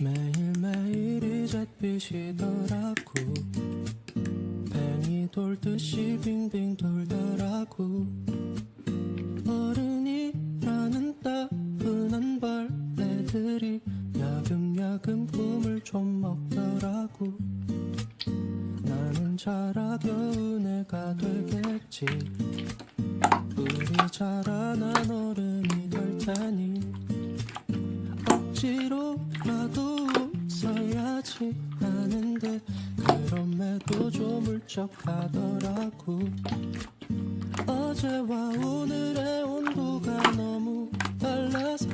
매일매일이 잿빛이더라고. 뱅이 돌듯이 빙빙 돌더라고. 어른이라는 따분한 벌레들이 야금야금 꿈을 좀 먹더라고. 나는 자라겨운 애가 되겠지. 우리 자라난 어른이 될 테니 억지로라도 웃어야지 하는데 그럼에도 좀 울적하더라고. 어제와 오늘의 온도가 너무 달라서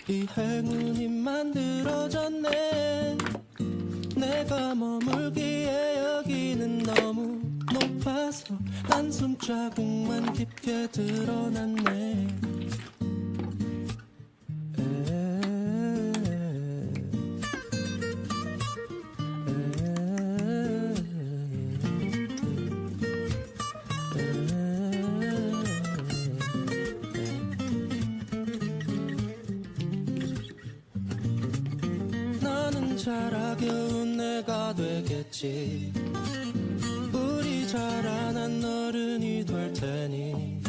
이 행운이 만들어졌네. 내가 머물기에 여기는 너무 높아서 한숨 자국만 깊게 드러났네. 나는 자라겨운 내가 되겠지. 우리 자라난 어른이 될 테니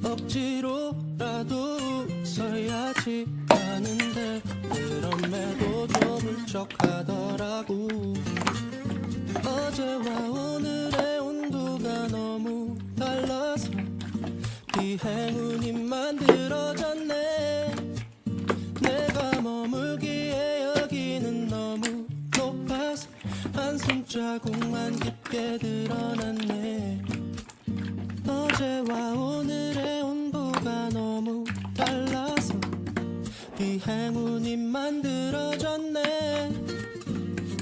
억지로라도 웃어야지 하는데 그럼에도 좀 울적하더라고. 어제와 오늘의 온도가 너무 달라서 이 행운이 만들어졌네. 내가 머물기에 여기는 너무 높아서 한숨 자국만 깊게 드러났네. 어제와 오늘의 온도가 너무 달라서 이 행운이 만들어졌네.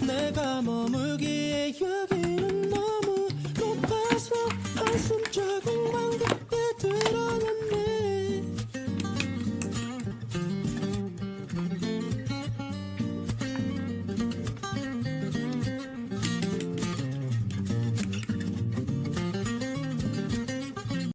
내가 머물기에 여기